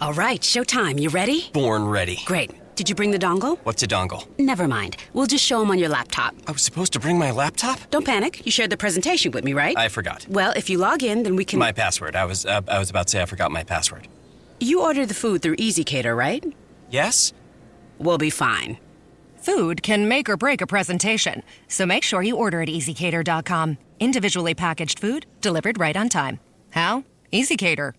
All right, showtime. You ready? Born ready. Great. Did you bring the dongle? What's a dongle? Never mind. We'll just show them on your laptop. I was supposed to bring my laptop? Don't panic. You shared the presentation with me, right? I forgot. Well, if you log in, then we can... My password. I was about to say I forgot my password. You ordered the food through EasyCater, right? Yes? We'll be fine. Food can make or break a presentation, so make sure you order at EasyCater.com. Individually packaged food delivered right on time. How? EasyCater.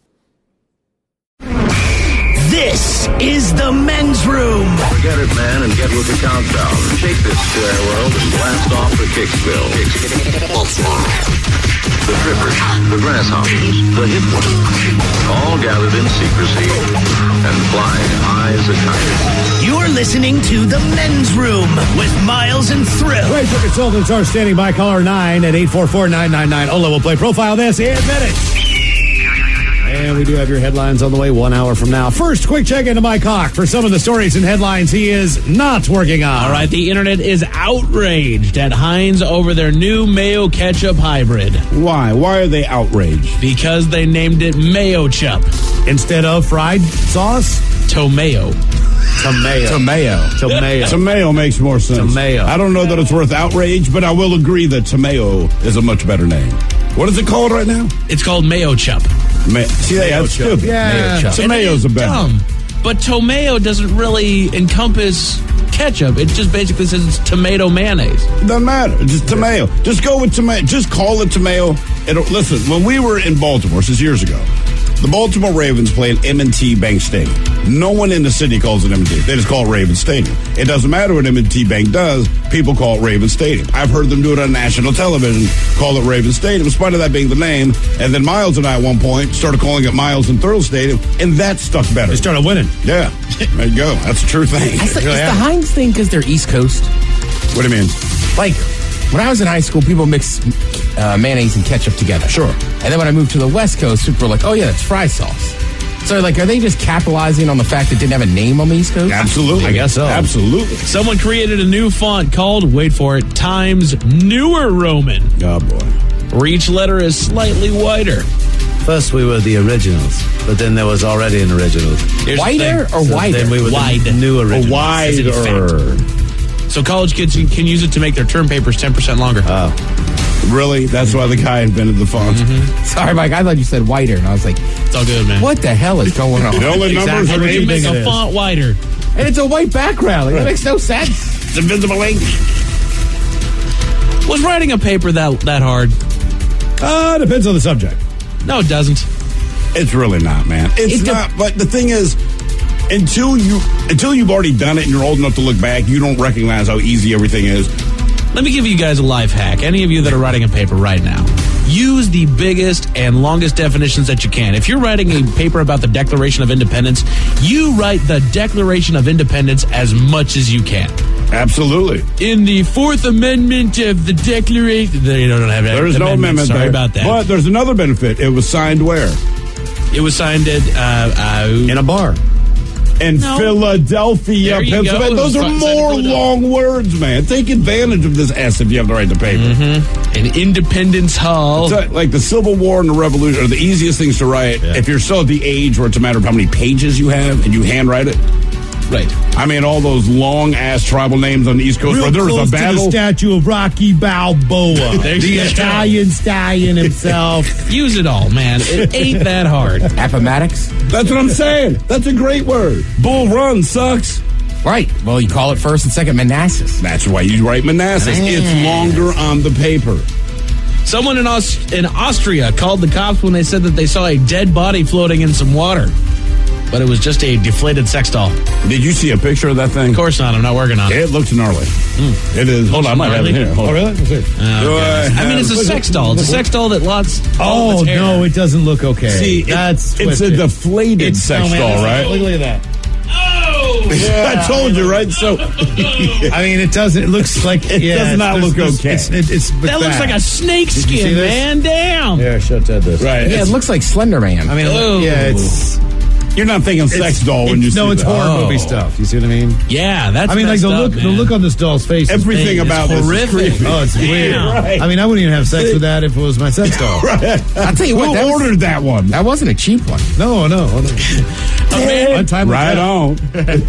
This is the men's room. Forget it, man, and get with the countdown. Shake this square world and blast off for Kicksville. The trippers, the grasshoppers, the hip ones, all gathered in secrecy and flying high as a kite. You're listening to the men's room with Miles and Thrill. Ranger consultants are standing by. Caller 9 at 844-999. Ola will play Profile this in minutes. And we do have your headlines on the way 1 hour from now. First, quick check into Mike Hawk for some of the stories and headlines he is not working on. All right, the internet is outraged at Heinz over their new mayo ketchup hybrid. Why? Why are they outraged? Because they named it Mayo Chup. Instead of fried sauce? Tomayo. Tomayo makes more sense. Tomayo. I don't know that it's worth outrage, but I will agree that Tomayo is a much better name. What is it called right now? It's called Mayo Chup. See, that's stupid. Mayo Chup. Tomayo's a better. Dumb. But Tomayo doesn't really encompass ketchup. It just basically says it's tomato mayonnaise. Doesn't matter. It's just Tomayo. Just go with Tomayo. Just call it Tomayo. Listen, when we were in Baltimore, this is years ago, the Baltimore Ravens play at M&T Bank Stadium. No one in the city calls it M&T. They just call it Ravens Stadium. It doesn't matter what M&T Bank does. People call it Ravens Stadium. I've heard them do it on national television, call it Ravens Stadium, in spite of that being the name. And then Miles and I, at one point, started calling it Miles and Thrill Stadium, and that stuck better. They started winning. Yeah. There you go. That's a true thing. Is the Heinz thing because they're East Coast? What do you mean? Like, when I was in high school, people mix mayonnaise and ketchup together. Sure. And then when I moved to the West Coast, people were like, oh, yeah, that's fry sauce. So, like, are they just capitalizing on the fact that it didn't have a name on the East Coast? Absolutely. I guess so. Absolutely. Someone created a new font called, wait for it, Times Newer Roman, Oh, boy. where each letter is slightly wider. First we were the originals, but then there was already an original. Here's the Wider thing. or So wider? Then we were Wide. the new originals. Wider. So college kids can use it to make their term papers 10% longer. Really? That's why the guy invented the font. Sorry, Mike, I thought you said wider, and I was like, It's all good, man. what the hell is going on? The only numbers How are do you make easy. a font wider? And it's a white background. Like, that makes no sense. It's invisible ink. Was writing a paper that hard? Depends on the subject. No, it doesn't. It's really not, man. It's not. But the thing is, until you've already done it and you're old enough to look back, you don't recognize how easy everything is. Let me give you guys a life hack. Any of you that are writing a paper right now, use the biggest and longest definitions that you can. If you're writing a paper about the Declaration of Independence, you write the Declaration of Independence as much as you can. Absolutely. In the Fourth Amendment of the Declaration, you don't have There is no amendment Sorry there. about that. But there's another benefit. It was signed where? It was signed at In a bar. In Philadelphia, There you go. Pennsylvania. Those It are was more signed in long words, man. Take advantage of this S if you have to write the paper. in Independence Hall. It's like the Civil War and the Revolution are the easiest things to write if you're still at the age where it's a matter of how many pages you have and you handwrite it. Right. I mean, all those long-ass tribal names on the East Coast where there was a battle. To the statue of Rocky Balboa. There The you go. Italian stallion himself. Use it all, man. It ain't that hard. Appomattox? That's what I'm saying. That's a great word. Bull Run sucks. Right. Well, you call it first and second Manassas. That's why you write Manassas. It's longer on the paper. Someone in Austria called the cops when they said that they saw a dead body floating in some water. But it was just a deflated sex doll. Did you see a picture of that thing? Of course not. I'm not working on it. It looks gnarly. It is. Hold on, I might have it here. Hold on. Really? Let's see. I mean, it's a sex doll. It's a sex doll that lots. Oh, no, it doesn't look okay. See, That's it's a twisted. deflated sex doll, right? Look at that. I told you, right? So, I mean, it doesn't. It looks like It does not look okay. That looks like a snake Did you see skin, this? man. Damn. Yeah, show Ted this. right. Yeah, it looks like Slender Man. I mean, it's. You're not thinking sex doll when you see No, it's that. horror movie stuff. You see what I mean? Yeah, that's. I mean, like messed up, the man. look on this doll's face. Everything is about this is horrific. creepy. Oh, it's weird. Right. I mean, I wouldn't even have sex with that if it was my sex doll. Right. I'll tell you what, Who that was- ordered that one? That wasn't a cheap one. No. Right on.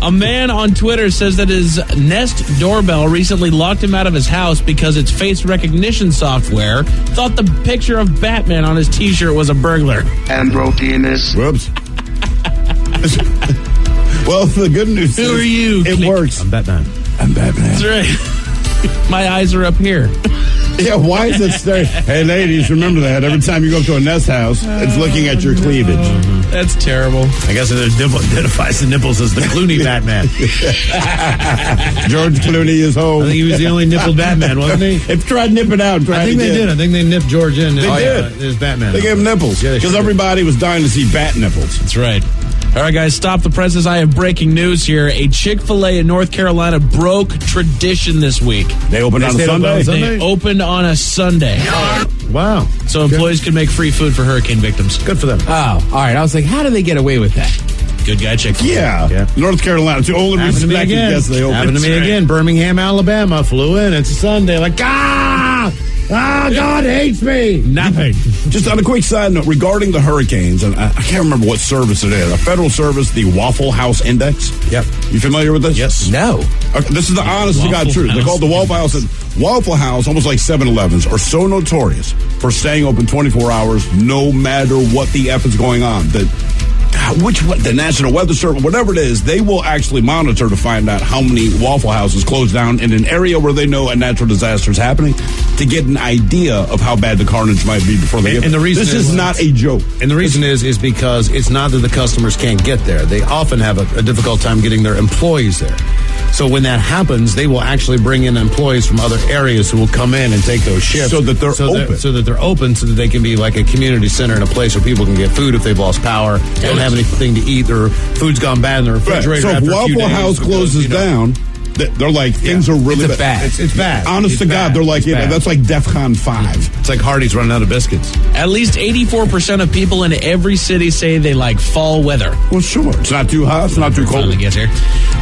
A man on Twitter says that his Nest doorbell recently locked him out of his house because its face recognition software thought the picture of Batman on his T-shirt was a burglar. Andro-penis. Whoops. Well, the good news is Who are you? it Click. works. I'm Batman. I'm Batman. That's right. My eyes are up here. Yeah, why is it staring? Hey, ladies, remember that. Every time you go up to a Nest house, it's looking at your cleavage. That's terrible. I guess it identifies the nipples as the Clooney Batman. George Clooney is home. I think he was the only nippled Batman, wasn't he? If try to nip it out, try I think it they again. did. I think they nipped George in. They did. As Batman. They gave him nipples Yeah, they because sure did. everybody was dying to see bat nipples. That's right. All right, guys, stop the presses. I have breaking news here. A Chick-fil-A in North Carolina broke tradition this week. They opened on a stayed open Sunday. on Sunday? They opened on a Sunday. Wow. So employees can make free food for hurricane victims. Good for them. Oh, all right. I was like, how do they get away with that? Good guy, Chick-fil-A. Yeah. North Carolina. It's the only Happened reason to me I can again. guess they opened. Happened to me That's right. again. Birmingham, Alabama. Flew in. It's a Sunday. Like, God hates me. Nothing. Just on a quick side note, regarding the hurricanes, and I can't remember what service it is, a federal service, the Waffle House Index. Yep. You familiar with this? Yes. No. Okay, this is the honest to God Waffle truth. They House. call it the Waffle House. And Waffle House, almost like 7-Elevens, are so notorious for staying open 24 hours no matter what the F is going on. The National Weather Service, whatever it is, they will actually monitor to find out how many Waffle Houses close down in an area where they know a natural disaster is happening to get an idea of how bad the carnage might be before they get And there. the reason this is- is not a joke. And the reason is because it's not that the customers can't get there. They often have a difficult time getting their employees there. So when that happens, they will actually bring in employees from other areas who will come in and take those shifts. So that they're open. So that they're open so that they can be like a community center and a place where people can get food if they've lost power, they don't have anything to eat, or food's gone bad in the Right. refrigerator. So if after a few Waffle days House because, closes you know, down, they're like, things are really It's a bad. It's bad. Honest It's to God, bad. they're like, It's bad. that's like DEFCON 5. It's like Hardee's running out of biscuits. At least 84% of people in every city say they like fall weather. Well, sure. It's not too hot. It's not too cold. Finally gets here.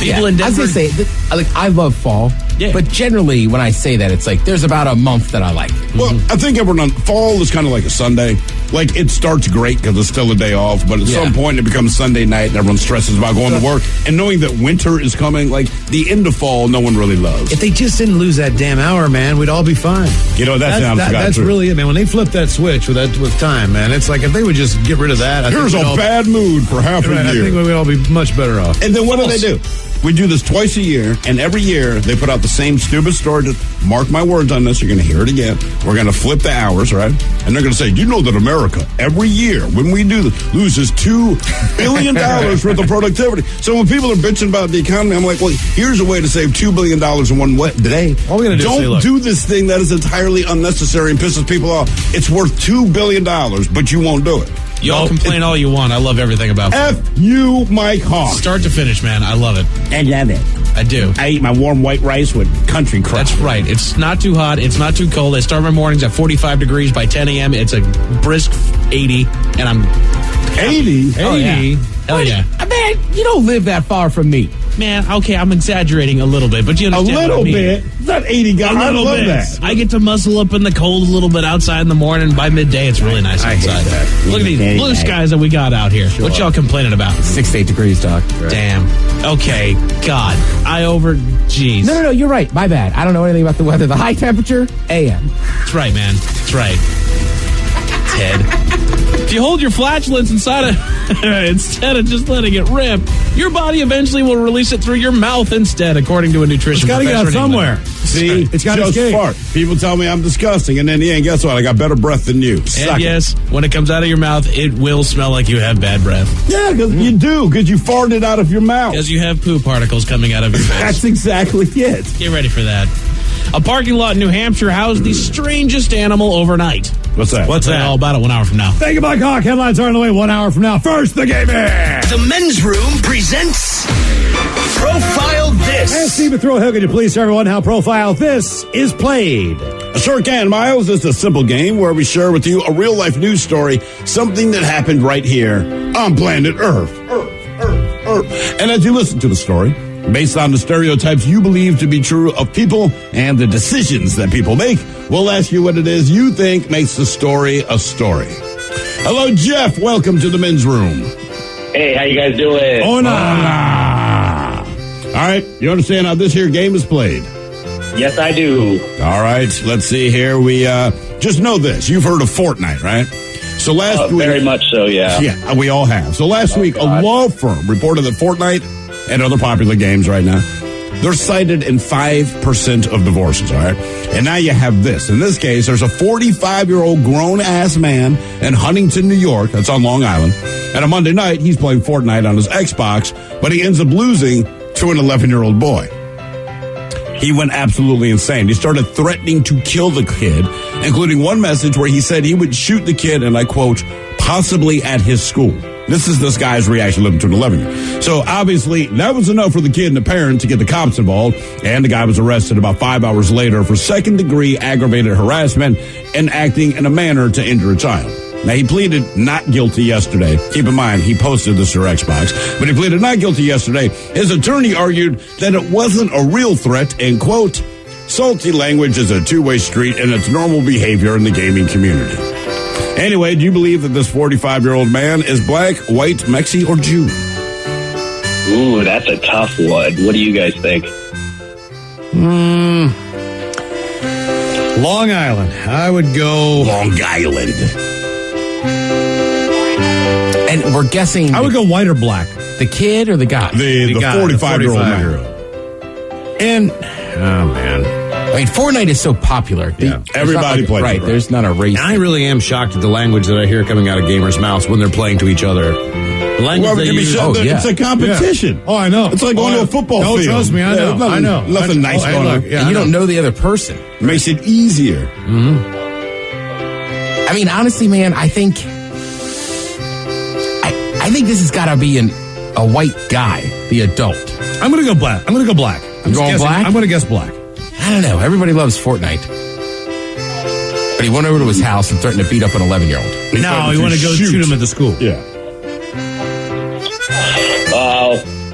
People in I was Denver. gonna say, I love fall, Yeah. but generally when I say that, it's like there's about a month that I like. Well, I think fall is kind of like a Sunday. Like, it starts great because it's still a day off, but at some point it becomes Sunday night and everyone stresses about going to work. And knowing that winter is coming, like, the end of fall, no one really loves. If they just didn't lose that damn hour, man, we'd all be fine. You know, That's really it, man. When they flip that switch with time, man, it's like if they would just get rid of that. I Here's think we'd a all- bad mood for half Right, a I year. think we'd all be much better off. And then what do? We do this twice a year, and every year they put out the same stupid story. Just mark my words on this. You're going to hear it again. We're going to flip the hours, right? And they're going to say, you know that America, every year, when we do this, loses $2 billion worth of productivity. So when people are bitching about the economy, I'm like, well, here's a way to save $2 billion in one day. All we gotta do is Don't say, look. do this thing that is entirely unnecessary and pisses people off. It's worth $2 billion, but you won't do it. Y'all complain all you want. I love everything about food. F you, Mike Hawk. Start to finish, man. I love it. I love it. I do. I eat my warm white rice with country crop. That's right. It's not too hot. It's not too cold. I start my mornings at 45 degrees. By 10 a.m., it's a brisk 80, and I'm 80? Oh, yeah. Hell yeah. Man, you don't live that far from me. Man, okay, I'm exaggerating a little bit, but you A understand what I little mean. bit. It's not 80 guys. I little love bit. that. I get to muscle up in the cold a little bit outside in the morning. By midday, it's really nice I hate outside. that. Look at these Very blue nice. skies that we got out here. What y'all complaining about? 6 to 8 degrees, Doc. Damn. Okay. God. Jeez. No, you're right. My bad. I don't know anything about the weather. The high temperature, AM. That's right, man. That's right. Ted. If you hold your flatulence instead of just letting it rip, your body eventually will release it through your mouth instead, according to a nutrition It's got to get out professor in England. somewhere. See? It's gotta Just escape. fart. People tell me I'm disgusting, and then, guess what? I got better breath than you. Suck And it. yes, when it comes out of your mouth, it will smell like you have bad breath. Yeah, because you do, because you farted out of your mouth. Because you have poo particles coming out of your face. That's exactly it. Get ready for that. A parking lot in New Hampshire housed the strangest animal overnight. What's that? What's Tell you that? all about it 1 hour from now. Thank you, Mike Hawk. Headlines are on the way 1 hour from now. First, the game is. The Men's Room presents Profile Hey, This. Stephen Throwhill, could you please tell everyone how Profile This is played? I sure can, Miles. It's a simple game where we share with you a real-life news story, something that happened right here on planet Earth. And as you listen to the story, based on the stereotypes you believe to be true of people and the decisions that people make, we'll ask you what it is you think makes the story a story. Hello, Jeff. Welcome to the Men's Room. Hey, how you guys doing? Hola. All right, you understand how this here game is played? Yes, I do. All right, let's see here. We just know this. You've heard of Fortnite, right? So last week, very much so, yeah. Yeah, we all have. So last week, God. a law firm reported that Fortnite and other popular games right now, they're cited in 5% of divorces, all right? And now you have this. In this case, there's a 45-year-old grown-ass man in Huntington, New York. That's on Long Island. And on Monday night, he's playing Fortnite on his Xbox, but he ends up losing to an 11-year-old boy. He went absolutely insane. He started threatening to kill the kid, including one message where he said he would shoot the kid, and I quote, possibly at his school. This is this guy's reaction living to an 11-year-old. So obviously, that was enough for the kid and the parent to get the cops involved, and the guy was arrested about 5 hours later for second-degree aggravated harassment and acting in a manner to injure a child. Now, he pleaded not guilty yesterday. Keep in mind, he posted this to Xbox, but he pleaded not guilty yesterday. His attorney argued that it wasn't a real threat, and, quote, salty language is a two-way street and it's normal behavior in the gaming community. Anyway, do you believe that this 45-year-old man is black, white, Mexi, or Jew? Ooh, that's a tough one. What do you guys think? Long Island. I would go Long Island. And we're guessing I would go white or black. the kid or the guy? The guy, 45-year-old man. 45-year-old. And, oh, man. I mean, Fortnite is so popular. Yeah. There's Everybody not plays it, right. right? There's not a race. And I really am shocked at the language that I hear coming out of gamers' mouths when they're playing to each other. The language Well, they it can be use. said that it's a competition. Yeah. Oh, I know. It's like going to a football field. Trust me, I know. Yeah, I know. Nothing nice hey, going look, on. yeah, and you I don't know the other person. Makes it easier. I mean, honestly, man, I think this has got to be a white guy, the adult. I'm going to go black. I'm going to go black. You going black? I'm going to guess black. I don't know. Everybody loves Fortnite. But he went over to his house and threatened to beat up an 11-year-old. No, you want to go shoot him at the school. Yeah.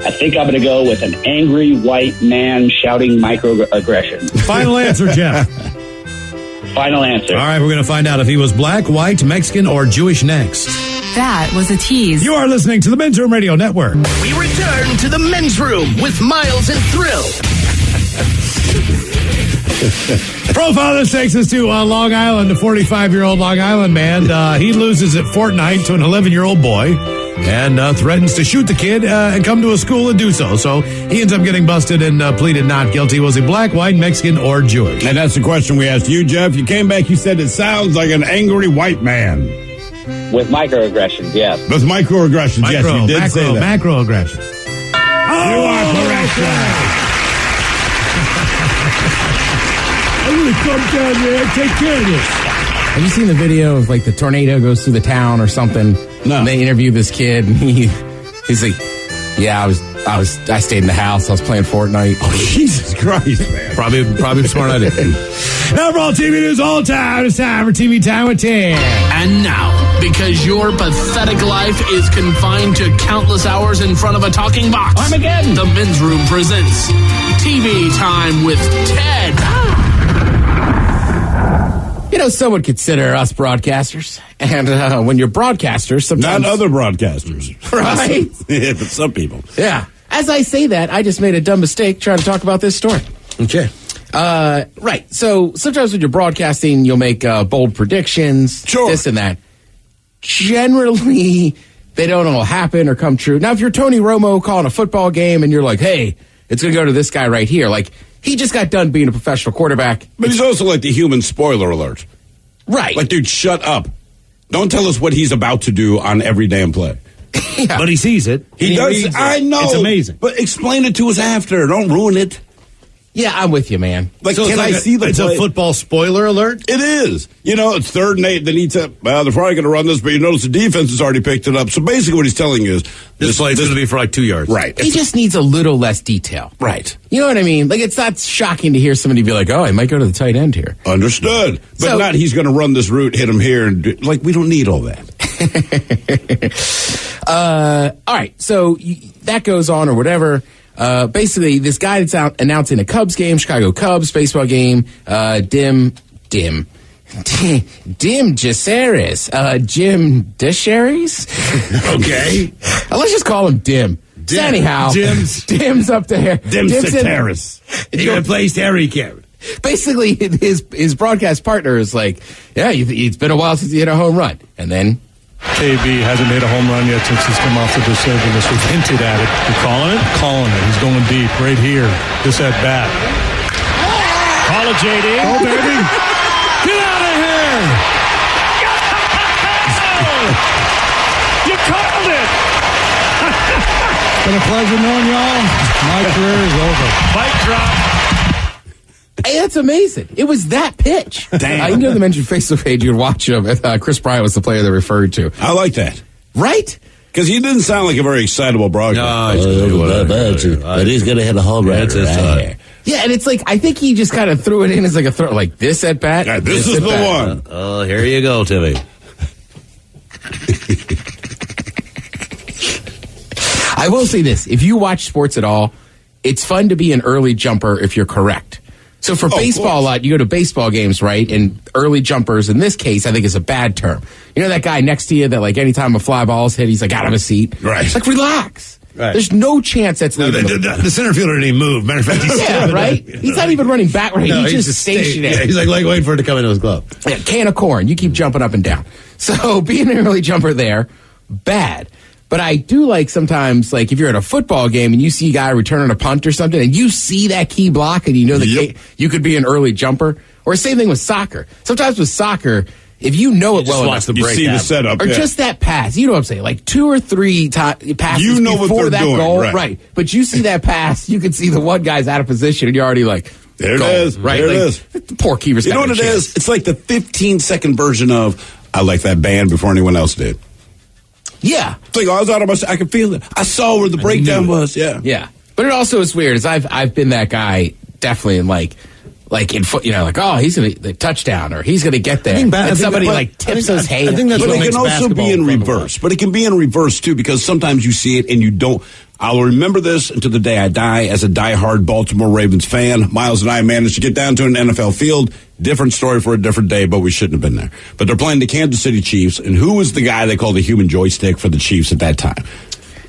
I think I'm going to go with an angry white man shouting microaggression. Final answer, Jeff. Final answer. All right, we're going to find out if he was black, white, Mexican, or Jewish next. That was a tease. You are listening to the Men's Room Radio Network. We return to the men's room with Miles and Thrill. Profile this takes us to Long Island, the 45-year-old Long Island man. He loses at Fortnite to an 11-year-old boy and threatens to shoot the kid and come to a school and do so. So he ends up getting busted and pleaded not guilty. Was he black, white, Mexican, or Jewish? And that's the question we asked you, Jeff. You came back, you said it sounds like an angry white man. With microaggressions, yes. With microaggressions, yes, you did say that. Macroaggression. You are correct, I'm going to come down there and take care of this. Have you seen the video of like the tornado goes through the town or something? No. And they interview this kid and he's like, yeah, I stayed in the house. I was playing Fortnite. Oh, Jesus Christ, man. Probably smart idea. Now for all TV news all time, it's time for TV Time with Tim. And now, because your pathetic life is confined to countless hours in front of a talking box, Armageddon, the Men's Room presents TV Time with Ted. You know, some would consider us broadcasters. And when you're broadcasters, sometimes... Not other broadcasters. Right? Yeah, but some people. Yeah. As I say that, I just made a dumb mistake trying to talk about this story. Okay. Right. So sometimes when you're broadcasting, you'll make bold predictions, Sure. this and that. Generally, they don't all happen or come true. Now, if you're Tony Romo calling a football game and you're like, hey, it's going to go to this guy right here. Like, he just got done being a professional quarterback. But he's also like the human spoiler alert. Right. Like, dude, shut up. Don't tell us what he's about to do on every damn play. Yeah. But he sees it. He does. reads it. I know. It's amazing. But explain it to us after. Don't ruin it. Yeah, I'm with you, man. Like, So can I see the It's play? a football spoiler alert? It is. You know, it's 3rd and 8. They need to, they're probably going to run this, but you notice the defense has already picked it up. So basically what he's telling you is This play's going to be for like 2 yards. right. He just needs a little less detail. Right. You know what I mean? Like, it's not shocking to hear somebody be like, oh, I might go to the tight end here. Understood. But So- not he's going to run this route, hit him here. And like, we don't need all that. All right, so that goes on or whatever. Basically, this guy that's out announcing a Cubs game, Chicago Cubs baseball game, Dim. Dim Jaceres. Jim Desheres? Okay. Let's just call him Dim. So anyhow, Dim's up there. Dim Jaceres. He replaced Harry Cameron. Basically, his broadcast partner is like, yeah, it's been a while since he hit a home run. And then KB hasn't hit a home run yet since he's come off the disabled list. We've hinted at it. You're calling it? Calling it. He's going deep right here. This at bat. Call it, JD. Go, baby. Get out of here. You called it. It's been a pleasure knowing y'all. My career is over. Mic drop. Hey, that's amazing. It was that pitch. Damn. You know the mentioned Facebook page, you'd watch him. Chris Bryant was the player they referred to. I like that. Right? Because he didn't sound like a very excitable broadcast. But he's going to hit a home run. Yeah, and it's like, I think he just kind of threw it in as like a throw, like this at bat. Yeah, this is the one. Oh, here you go, Timmy. I will say this. If you watch sports at all, it's fun to be an early jumper if you're correct. So for baseball a lot, you go to baseball games, right? And early jumpers, in this case, I think is a bad term. You know that guy next to you that like anytime a fly ball's hit, he's like out of his seat? Right. It's like, relax. Right. There's no chance that's leaving The center fielder didn't even move. Matter of fact, he's right? He's not even running back. Right? No, he's just stationary. Yeah, he's like waiting for it to come into his glove. Yeah, can of corn. You keep jumping up and down. So being an early jumper there, bad. But I do like sometimes, like if you're at a football game and you see a guy returning a punt or something and you see that key block and you know that you could be an early jumper. Or same thing with soccer. Sometimes with soccer, if you know it well enough, you see the setup. Or just that pass. You know what I'm saying? Like 2 or 3 passes you know before what they're that doing, goal. Right. But you see that pass, you can see the one guy's out of position and you're already like, there goal, it is. Right? There like, it is. The poor keeper's You know what it is? It's like the 15-second version of, I like that band before anyone else did. Yeah. It's like, I was out of my, I could feel it. I saw where the breakdown was. Yeah. Yeah. But it also is weird, is I've been that guy definitely in like in foot, you know, like, oh, he's going to the touchdown or he's going to get there. And somebody like tips his hay. I think that's but what it makes can also be in reverse. But it can be in reverse too, because sometimes you see it and you don't. I'll remember this until the day I die as a diehard Baltimore Ravens fan. Miles and I managed to get down to an NFL field. Different story for a different day, but we shouldn't have been there. But they're playing the Kansas City Chiefs, and who was the guy they called the human joystick for the Chiefs at that time?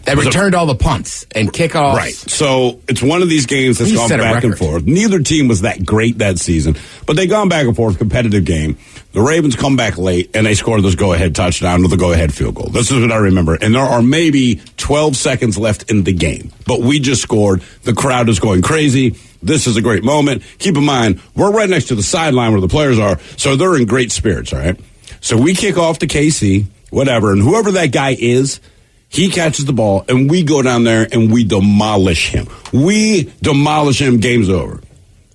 That returned all the punts and kickoffs. Right. So it's one of these games that's gone back and forth. Neither team was that great that season, but they gone back and forth, competitive game. The Ravens come back late, and they score this go-ahead touchdown with a go-ahead field goal. This is what I remember. And there are maybe 12 seconds left in the game, but we just scored. The crowd is going crazy. This is a great moment. Keep in mind, we're right next to the sideline where the players are, so they're in great spirits, all right? So we kick off to KC, whatever, and whoever that guy is, he catches the ball, and we go down there, and we demolish him. We demolish him, game's over.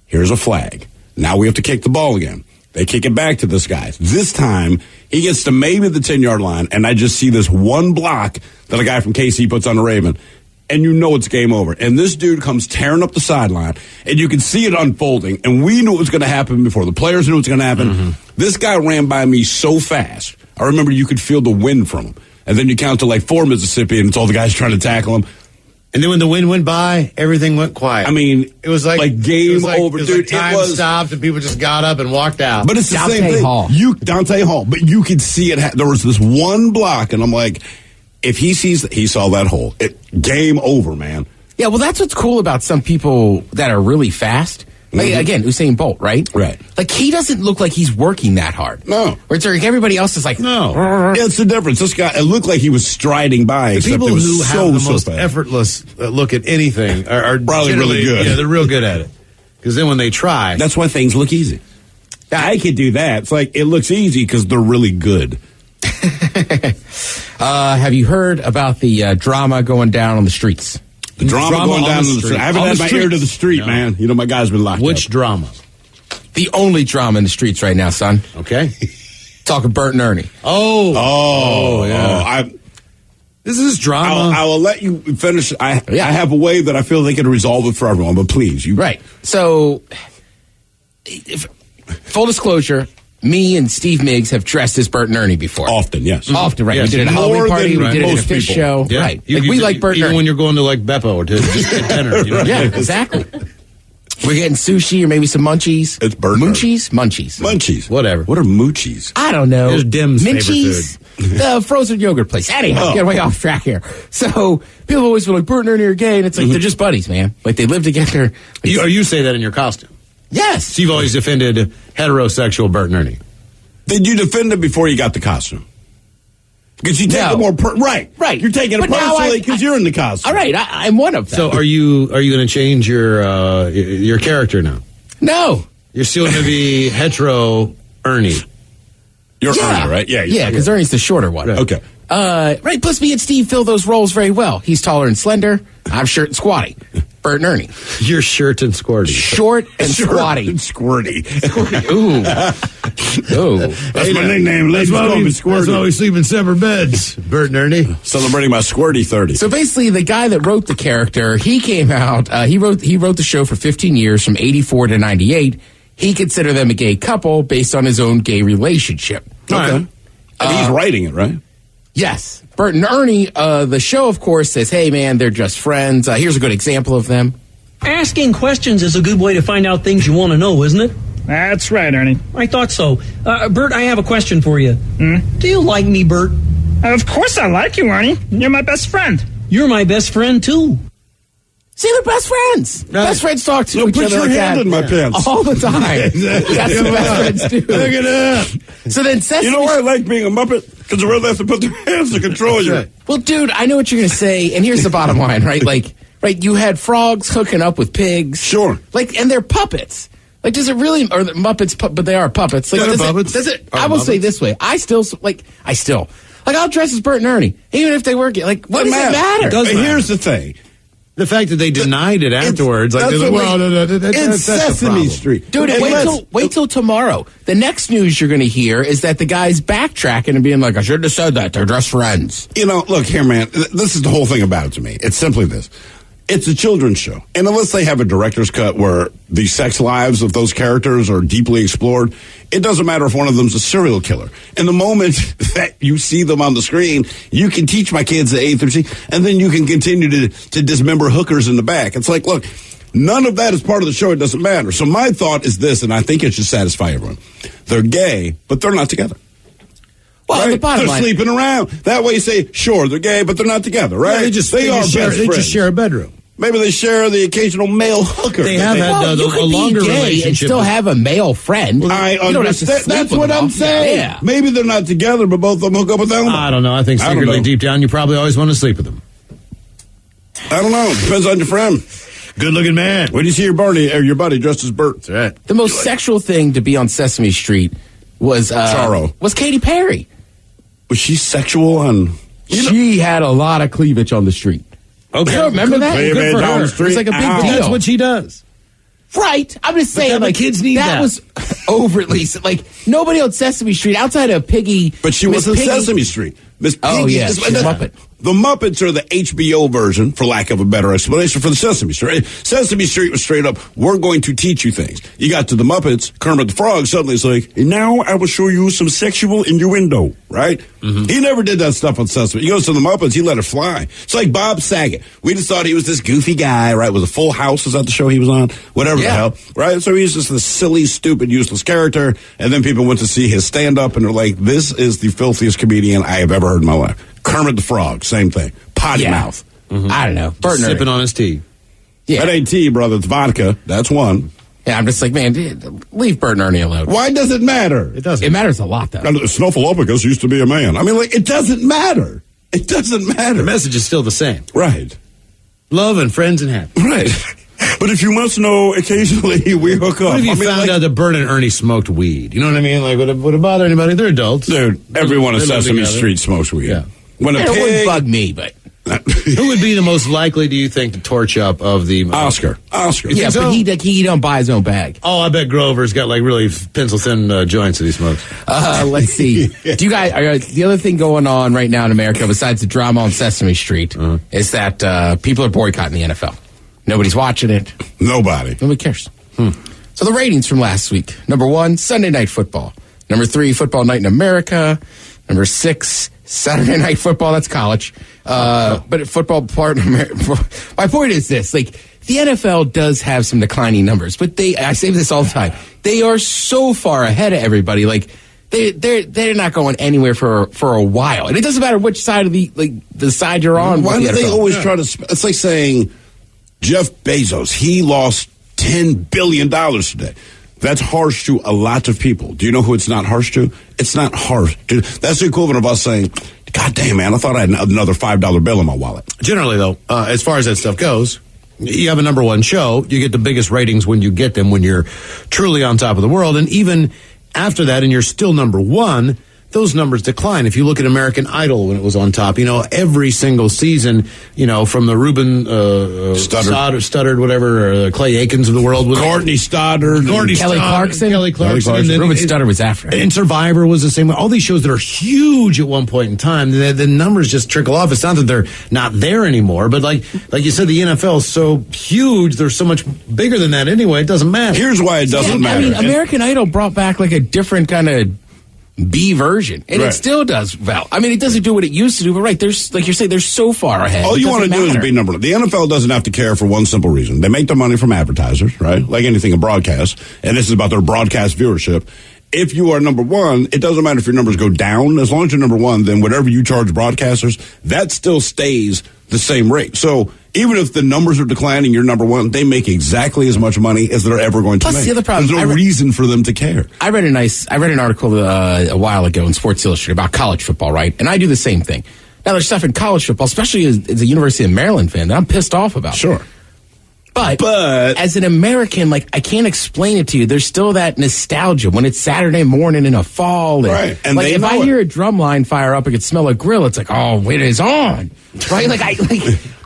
Here's a flag. Now we have to kick the ball again. They kick it back to this guy. This time, he gets to maybe the 10-yard line, and I just see this one block that a guy from KC puts on the Raven, and you know it's game over. And this dude comes tearing up the sideline, and you can see it unfolding, and we knew it was going to happen before the players knew it was going to happen. Mm-hmm. This guy ran by me so fast. I remember you could feel the wind from him. And then you count to like 4 Mississippi, and it's all the guys trying to tackle him. And then when the wind went by, everything went quiet. I mean, it was like game over, dude. Time stopped, and people just got up and walked out. But it's the same thing. Dante Hall. But you could see it. There was this one block, and I'm like, if he saw that hole, game over, man. Yeah, well, that's what's cool about some people that are really fast. Like, again, Usain Bolt, right? Right. Like, he doesn't look like he's working that hard. No. Or it's like everybody else is like, no. Yeah, it's the difference. This guy, it looked like he was striding by. The people who have the most fast. effortless look at anything are probably really good. Yeah, they're real good at it. Because then when they try. That's why things look easy. I could do that. It's like, it looks easy because they're really good. Have you heard about the drama going down on the streets? The drama going down on the street. I haven't had my ear to the street, man. You know, my guy's been locked up. Which drama? The only drama in the streets right now, son. Okay. Talking Bert and Ernie. Oh, yeah. This is drama. I will let you finish. I have a way that I feel they can resolve it for everyone, but please. Right. So, full disclosure, me and Steve Miggs have dressed as Bert and Ernie before. Often, yes. Often, right. Yes. We did it at a Halloween party. We did it at a fish show. Yeah. Right. Like, we like Bert and Ernie. Even when you're going to like Beppo or to just get dinner. You know? Yeah, exactly. We're getting sushi or maybe some munchies. It's Bert. Munchies? Munchies. Whatever. What are moochies? I don't know. Here's Dim's Minchies? The frozen yogurt place. Anyhow, get way off track here. So people always feel like Bert and Ernie are gay, and it's like they're just buddies, man. Like they live together. You say that in your costume. Yes. So you've always defended heterosexual Bert and Ernie. Did you defend it before you got the costume? Because you take it more right. You're taking it personally because you're in the costume. All right, I'm one of them. So are you going to change your character now? No. You're still going to be hetero Ernie. You're Ernie, right? Yeah, because Ernie's the shorter one. Right. Okay. Right, plus me and Steve fill those roles very well. He's taller and slender. I'm short and squatty. Bert and Ernie. You're short and squirty. Short and squatty. And squirty. Ooh. That's my nickname. Ladies call me Squirty. That's why we sleep in separate beds, Bert and Ernie. Celebrating my Squirty 30. So basically, the guy that wrote the character, he came out, he wrote the show for 15 years, from 84 to 98. He considered them a gay couple based on his own gay relationship. Okay. And he's writing it, right? Yes. Bert and Ernie, the show, of course, says, hey, man, they're just friends. Here's a good example of them. Asking questions is a good way to find out things you want to know, isn't it? That's right, Ernie. I thought so. Bert, I have a question for you. Do you like me, Bert? Of course I like you, Ernie. You're my best friend. You're my best friend, too. See, they're best friends. Best friends talk to each put other your like hand that in my pants. all the time. That's what best friends do. Look at that. So then Sesame... You know why I like being a Muppet? Because the world has to put their hands to control you. Right. Well, dude, I know what you're going to say, and here's the bottom line, right? Right, you had frogs hooking up with pigs. Sure. And they're puppets. Does it really... Or the Muppets, but they are puppets. They're puppets. I will say this way. I still... I'll dress as Bert and Ernie, even if they work... what does it matter? Here's the thing. The fact that they denied it afterwards, it's that's Sesame Street. Dude, wait till tomorrow. The next news you're going to hear is that the guy's backtracking and being like, I shouldn't have said that. They're just friends. Look here, man. This is the whole thing about it to me. It's simply this. It's a children's show. And unless they have a director's cut where the sex lives of those characters are deeply explored, it doesn't matter if one of them's a serial killer. And the moment that you see them on the screen, you can teach my kids the A through C, and then you can continue to dismember hookers in the back. It's like, look, none of that is part of the show. It doesn't matter. So my thought is this, and I think it should satisfy everyone. They're gay, but they're not together. Well, right? the bottom they're line, sleeping around. That way you say, sure, they're gay, but they're not together, right? Yeah, they just share a bedroom. Maybe they share the occasional male hooker. They have had a longer relationship. And still have a male friend. I understand. That's what I'm saying. Yeah. Maybe they're not together, but both of them hook up with Elmo. I don't know. I think secretly, deep down, you probably always want to sleep with them. I don't know. Depends on your friend. Good-looking man. When you see your buddy dressed as Bert. That's right. The most sexual thing to be on Sesame Street was Charo. Was Katy Perry. Was she sexual on? She had a lot of cleavage on the street. Okay, remember that? Good for her. It was like a big deal. That's what she does. Right. I'm just saying, like, kids need that. That was overtly, nobody on Sesame Street outside of Piggy. But she was on Sesame Street. Miss Piggy. Oh, yeah. She's a Muppet. The Muppets are the HBO version, for lack of a better explanation, for the Sesame Street. Sesame Street was straight up, we're going to teach you things. You got to the Muppets, Kermit the Frog suddenly is like, and now I will show you some sexual innuendo, right? Mm-hmm. He never did that stuff on Sesame. He goes to the Muppets, he let it fly. It's like Bob Saget. We just thought he was this goofy guy, right? Was a Full House, is that the show he was on? Whatever the hell, right? So he's just this silly, stupid, useless character, and then people went to see his stand-up, and they're like, this is the filthiest comedian I have ever heard in my life. Kermit the Frog, same thing. Potty mouth. Mm-hmm. I don't know. Bert sipping on his tea. Yeah. That ain't tea, brother. It's vodka. That's one. Yeah, I'm just like, man, leave Bert and Ernie alone. Why does it matter? It doesn't. It matters a lot, though. Snuffleupagus used to be a man. I mean, it doesn't matter. It doesn't matter. The message is still the same. Right. Love and friends and happy. Right. But if you must know, occasionally we hook up. What if you found out that Bert and Ernie smoked weed? You know what I mean? Like, would it bother anybody? They're adults. Dude, everyone on Sesame Street smokes weed. Yeah. When it wouldn't bug me, but... Who would be the most likely, do you think, to torch up of the... Oscar. Yeah, but he don't buy his own bag. Oh, I bet Grover's got, really pencil-thin joints that he smokes. Let's see. Do you guys... the other thing going on right now in America, besides the drama on Sesame Street, is that people are boycotting the NFL. Nobody's watching it. Nobody cares. So the ratings from last week. Number 1, Sunday Night Football. Number 3, Football Night in America. Number 6, Saturday Night Football, that's college. But football part, my point is this, like, the NFL does have some declining numbers, but I say this all the time, they are so far ahead of everybody. Like, they're not going anywhere for a while. And it doesn't matter which side of the side you're on. Why do they always try to, it's like saying Jeff Bezos, he lost $10 billion today. That's harsh to a lot of people. Do you know who it's not harsh to? It's not harsh. That's the equivalent of us saying, God damn, man, I thought I had another $5 bill in my wallet. Generally, though, as far as that stuff goes, you have a number one show. You get the biggest ratings when you get them, when you're truly on top of the world. And even after that, and you're still number one, those numbers decline. If you look at American Idol when it was on top, every single season, from the Ruben Studdard, whatever, or Clay Aikens of the world. Courtney Stoddard. Kelly Clarkson. And then Ruben Studdard was after him. And Survivor was the same way. All these shows that are huge at one point in time, the numbers just trickle off. It's not that they're not there anymore, but like you said, the NFL is so huge, they're so much bigger than that anyway, it doesn't matter. Here's why it doesn't matter. I mean, American Idol brought back like a different kind of B version, and it still does well. I mean, it doesn't do what it used to do, but there's, like you're saying, they're so far ahead. All you want to do is be number one. The NFL doesn't have to care for one simple reason. They make their money from advertisers, right? Like anything in broadcast, and this is about their broadcast viewership. If you are number one, it doesn't matter if your numbers go down. As long as you're number one, then whatever you charge broadcasters, that still stays the same rate. So even if the numbers are declining, you're number one, they make exactly as much money as they're ever going to make. Plus, the other problem, there's no reason for them to care. I read an article a while ago in Sports Illustrated about college football, right? And I do the same thing. Now, there's stuff in college football, especially as a University of Maryland fan, that I'm pissed off about. Sure. But as an American, I can't explain it to you. There's still that nostalgia when it's Saturday morning in a fall. And, right. And if I hear a drum line fire up, I could smell a grill. It's like, oh, it is on. Right?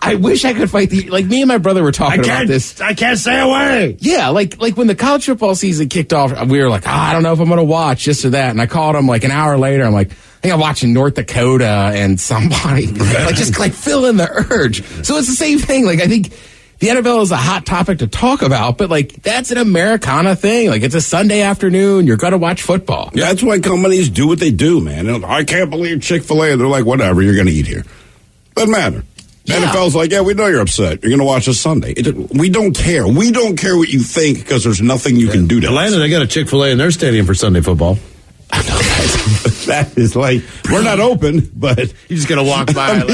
I wish I could fight me and my brother were talking about this. I can't stay away. Yeah. Like when the college football season kicked off, we were like, I don't know if I'm going to watch this or that. And I called him an hour later. I'm like, I think I'm watching North Dakota and somebody. Just fill in the urge. So it's the same thing. I think the NFL is a hot topic to talk about, but that's an Americana thing. It's a Sunday afternoon. You're going to watch football. Yeah, that's why companies do what they do, man. I can't believe Chick-fil-A. They're like, whatever, you're going to eat here. Doesn't matter. Yeah. NFL's like, yeah, we know you're upset. You're going to watch us Sunday. We don't care. We don't care what you think because there's nothing you can do to Atlanta, us. they got a Chick-fil-A in their stadium for Sunday football. I know that is we're not open, but you just gotta walk by and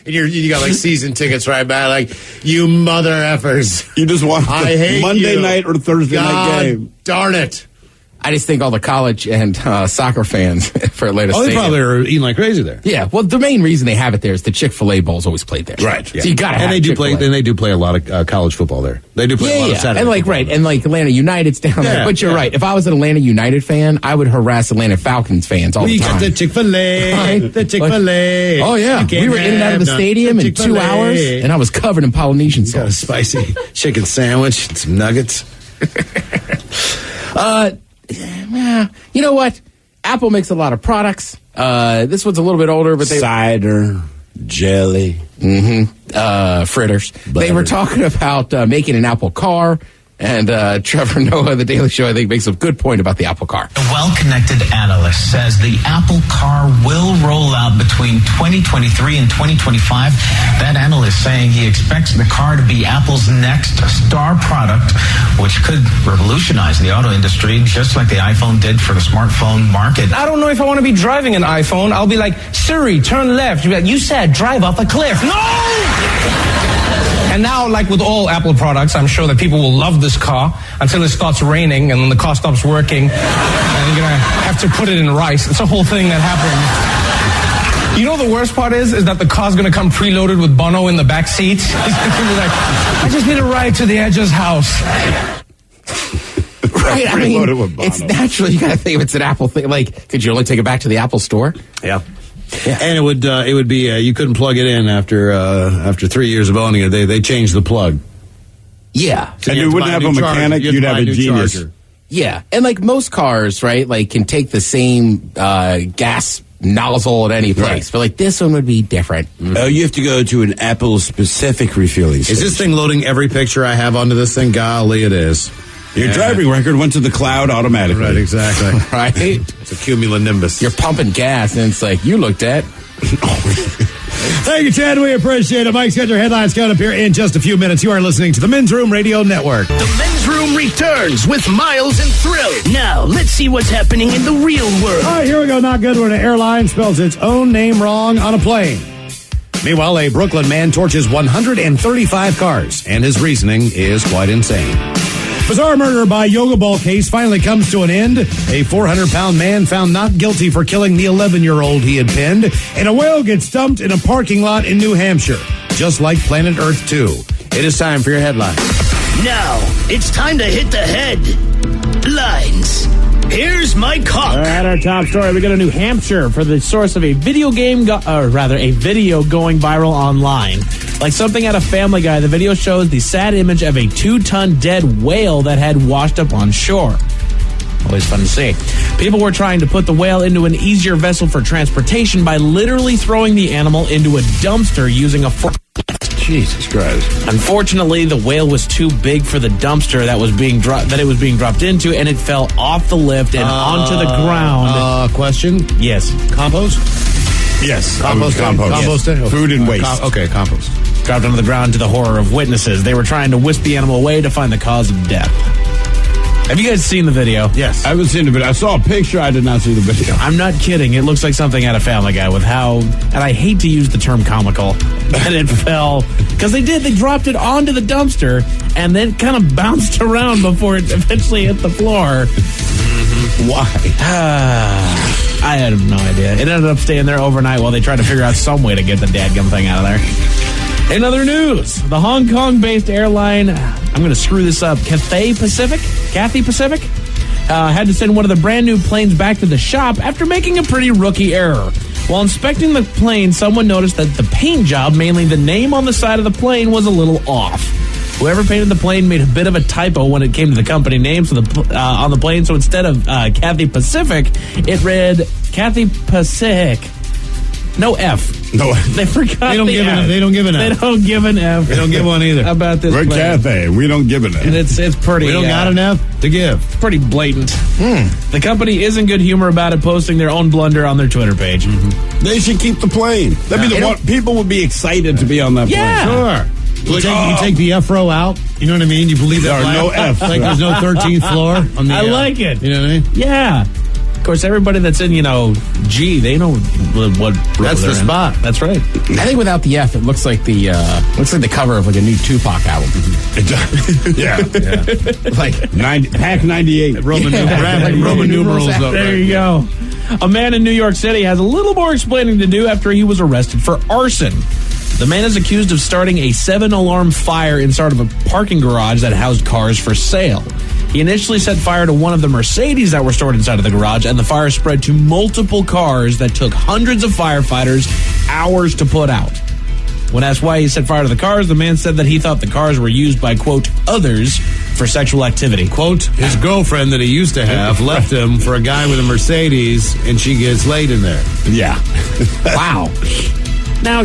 you got season tickets right by, you mother effers. You just want Monday night or Thursday night game. Darn it. I just think all the college and soccer fans for Atlanta Stadium. They probably are eating like crazy there. Yeah, well, the main reason they have it there is the Chick-fil-A Bowl's always played there. Right. Yeah. So you got to have Chick-fil-A. And they do play a lot of college football there. They do play a lot of Saturday football. And Atlanta United's down there. But you're right. If I was an Atlanta United fan, I would harass Atlanta Falcons fans all the time. We got the Chick-fil-A. Right? The Chick-fil-A. Oh, yeah. We were in and out of the stadium in 2 hours, and I was covered in Polynesian sauce. Got a spicy chicken sandwich and some nuggets. You know what? Apple makes a lot of products. This one's a little bit older, but cider, jelly, fritters. Butter. They were talking about making an Apple car. And Trevor Noah, The Daily Show, I think, makes a good point about the Apple car. A well-connected analyst says the Apple car will roll out between 2023 and 2025. That analyst saying he expects the car to be Apple's next star product, which could revolutionize the auto industry, just like the iPhone did for the smartphone market. I don't know if I want to be driving an iPhone. I'll be like, Siri, turn left. You'll be like, you said drive off a cliff. No! And now, with all Apple products, I'm sure that people will love this car until it starts raining, and then the car stops working, and you're going to have to put it in rice. It's a whole thing that happens. You know the worst part is that the car's going to come preloaded with Bono in the back seat. He's going to be like, I just need a ride to the Edge's house. Right, I mean, it's natural. You got to think if it's an Apple thing. Could you only take it back to the Apple store? Yeah. Yeah. And it would be you couldn't plug it in after 3 years of owning it. They changed the plug. Yeah, so and you wouldn't have a mechanic. You'd have a genius. Charger. Yeah, and most cars, right? Can take the same gas nozzle at any place, but this one would be different. Mm-hmm. Oh, you have to go to an Apple specific refueling station. Is this thing loading every picture I have onto this thing? Golly, it is. Your driving record went to the cloud automatically. Right, exactly. Right? It's a cumulonimbus. You're pumping gas, and it's like, you looked at Thank you, Chad. We appreciate it. Mike's got your headlines coming up here in just a few minutes. You are listening to the Men's Room Radio Network. The Men's Room returns with Miles and Thrill. Now, let's see what's happening in the real world. All right, here we go. Not good when an airline spells its own name wrong on a plane. Meanwhile, a Brooklyn man torches 135 cars, and his reasoning is quite insane. Bizarre murder by yoga ball case finally comes to an end. A 400-pound man found not guilty for killing the 11-year-old he had pinned, and a whale gets dumped in a parking lot in New Hampshire, just like Planet Earth 2. It is time for your headlines. Now, it's time to hit the headlines. Here's Mike Hawk. At our top story, we go to New Hampshire for the source of a video game, a video going viral online. Like something out of Family Guy, the video shows the sad image of a 2-ton dead whale that had washed up on shore. Always fun to see. People were trying to put the whale into an easier vessel for transportation by literally throwing the animal into a dumpster using a fork. Jesus Christ. Unfortunately, the whale was too big for the dumpster that it was being dropped into, and it fell off the lift and onto the ground. Question? Yes. Compost? Yes. Compost. Compost. Yes. Food and waste. Okay, compost. Dropped onto the ground to the horror of witnesses. They were trying to whisk the animal away to find the cause of death. Have you guys seen the video? Yes. I haven't seen the video. I saw a picture. I did not see the video. I'm not kidding. It looks like something out of Family Guy with how, and I hate to use the term comical, that it fell. Because they dropped it onto the dumpster and then kind of bounced around before it eventually hit the floor. Why? I have no idea. It ended up staying there overnight while they tried to figure out some way to get the dadgum thing out of there. In other news, the Hong Kong-based airline, I'm going to screw this up, Cathay Pacific, had to send one of the brand new planes back to the shop after making a pretty rookie error. While inspecting the plane, someone noticed that the paint job, mainly the name on the side of the plane, was a little off. Whoever painted the plane made a bit of a typo when it came to the company name on the plane, so instead of Cathay Pacific, it read Cathay Pacific. No F. No, they forgot. They don't give an F. They don't give an F. They don't give an F. They don't give one either. About this. We're plane. Cathay. We don't give an F. And it's pretty. We don't got an F to give. Pretty blatant. The company is in good humor about it, posting their own blunder on their Twitter page. They should keep the plane. That'd be the one. People would be excited to be on that plane. Sure. You take the F row out. You know what I mean? You believe that there are no F's. Like there's no 13th floor on the. I like it. You know what I mean? Yeah. Of course, everybody that's in, G, they know what. That's the spot. That's right. I think without the F, it looks like the cover of like a new Tupac album. Yeah. Like Pack 98. Roman numerals up. There you go. A man in New York City has a little more explaining to do after he was arrested for arson. The man is accused of starting a 7-alarm fire inside of a parking garage that housed cars for sale. He initially set fire to one of the Mercedes that were stored inside of the garage, and the fire spread to multiple cars that took hundreds of firefighters hours to put out. When asked why he set fire to the cars, the man said that he thought the cars were used by, quote, others for sexual activity. Quote, his girlfriend that he used to have left him for a guy with a Mercedes, and she gets laid in there. Yeah. Wow. Now,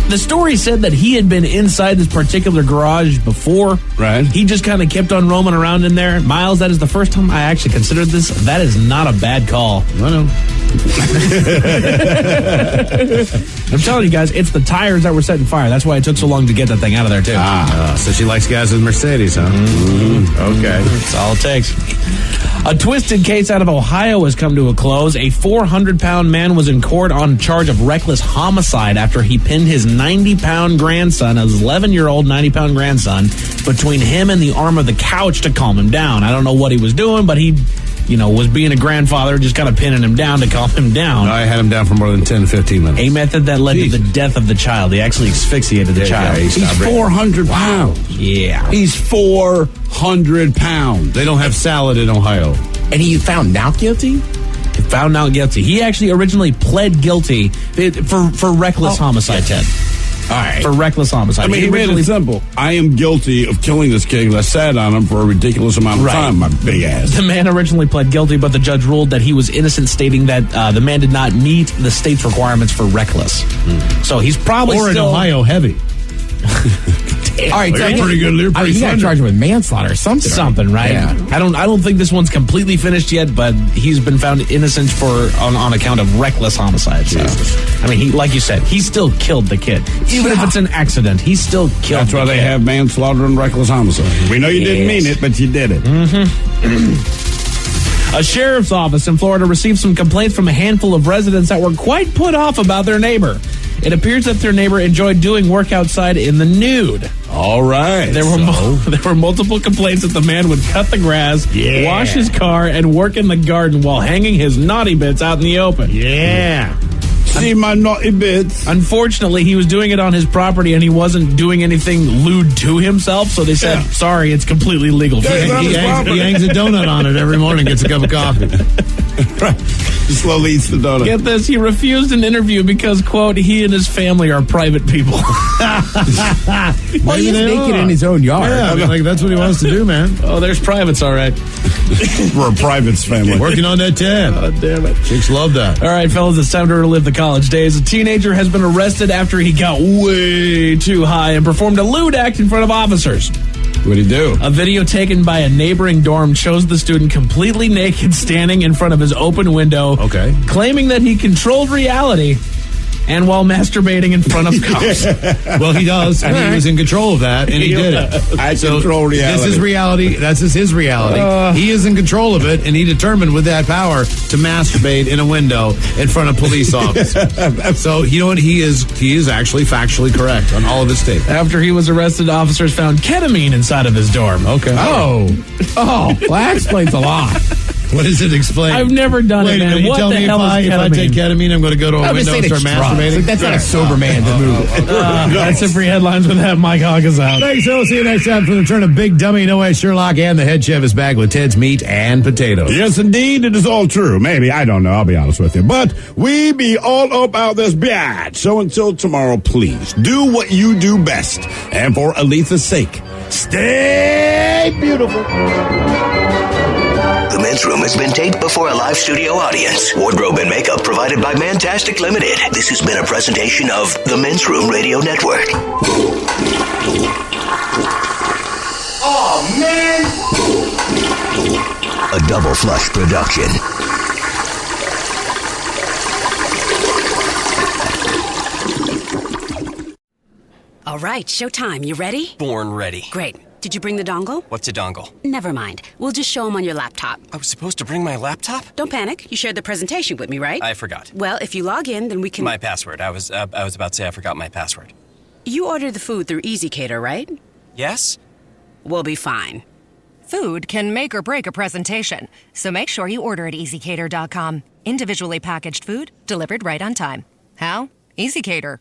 the story said that he had been inside this particular garage before. Right. He just kind of kept on roaming around in there. Miles, that is the first time I actually considered this. That is not a bad call. I know. I'm telling you guys, it's the tires that were setting fire. That's why it took so long to get that thing out of there, too. So she likes guys with Mercedes, huh? Okay. That's all it takes. A twisted case out of Ohio has come to a close. A 400-pound man was in court on charge of reckless homicide after he pinned his 90-pound grandson, his 11-year-old 90-pound grandson, between him and the arm of the couch to calm him down. I don't know what he was doing, but he, was being a grandfather, just kind of pinning him down to calm him down. I had him down for more than 10, 15 minutes. A method that led to the death of the child. He actually asphyxiated the child. He's 400 pounds. Yeah. He's 400 pounds. They don't have salad in Ohio. And he found not guilty? Found not guilty. He actually originally pled guilty for reckless homicide, Ted. All right. For reckless homicide. I mean, he made it simple. I am guilty of killing this kid because I sat on him for a ridiculous amount of time, my big ass. The man originally pled guilty, but the judge ruled that he was innocent, stating that the man did not meet the state's requirements for reckless. So he's probably or still... in Ohio, heavy. All right, They're so pretty good. They're pretty you got to slender. charge him with manslaughter or something. Something, right? Yeah. I don't think this one's completely finished yet, but he's been found innocent on account of reckless homicide. So, I mean, like you said, he still killed the kid. Even if it's an accident, he still killed That's why the they kid. have manslaughter and reckless homicide. We know you didn't mean it, but you did it. A sheriff's office in Florida received some complaints from a handful of residents that were quite put off about their neighbor. It appears that their neighbor enjoyed doing work outside in the nude. All right. There were multiple complaints that the man would cut the grass, wash his car, and work in the garden while hanging his naughty bits out in the open. Yeah. See my naughty bits. Unfortunately, he was doing it on his property, and he wasn't doing anything lewd to himself, so they said, sorry, it's completely legal. He hangs a donut on it every morning, gets a cup of coffee. Slowly eats the donut. Get this, he refused an interview because, quote, he and his family are private people. Well, he's naked in his own yard. Yeah, I mean, like, that's what he wants to do, man. Oh, there's privates, all right. We're a privates family. Working on that tab. Oh, damn it. Chicks love that. All right, fellas, it's time to relive the college days. A teenager has been arrested after he got way too high and performed a lewd act in front of officers. What'd he do? A video taken by a neighboring dorm shows the student completely naked standing in front of his open window, claiming that he controlled reality and while masturbating in front of cops. Well, he does, and he was in control of that, and he did it. I control reality. This is reality. That's his reality. He is in control of it, and he determined with that power to masturbate in a window in front of police officers. So, you know what? He is actually factually correct on all of his statements. After he was arrested, officers found ketamine inside of his dorm. Okay. Oh, well, that explains a lot. What does it explain? I've never done Wait it, a man. minute, you What tell the me hell is if I take ketamine, I'm going to go to a window and start masturbating? Like, that's not a sober man to move. That's it for your headlines with that. Mike Hawk is out. Thanks, we'll see you next time for the return of Big Dummy, No Way Sherlock, and the head chef is back with Ted's Meat and Potatoes. Yes, indeed, it is all true. Maybe, I don't know, I'll be honest with you. But we be all about this bad. So until tomorrow, please, do what you do best. And for Aletha's sake, stay beautiful. The Men's Room has been taped before a live studio audience. Wardrobe and makeup provided by Mantastic Limited. This has been a presentation of the Men's Room Radio Network. Oh, man! A Double Flush production. All right, showtime. You ready? Born ready. Great. Did you bring the dongle? What's a dongle? Never mind. We'll just show him on your laptop. I was supposed to bring my laptop? Don't panic. You shared the presentation with me, right? I forgot. Well, if you log in, then we can... My password. I was about to say I forgot my password. You ordered the food through EasyCater, right? Yes? We'll be fine. Food can make or break a presentation, so make sure you order at EasyCater.com. Individually packaged food delivered right on time. How? EasyCater.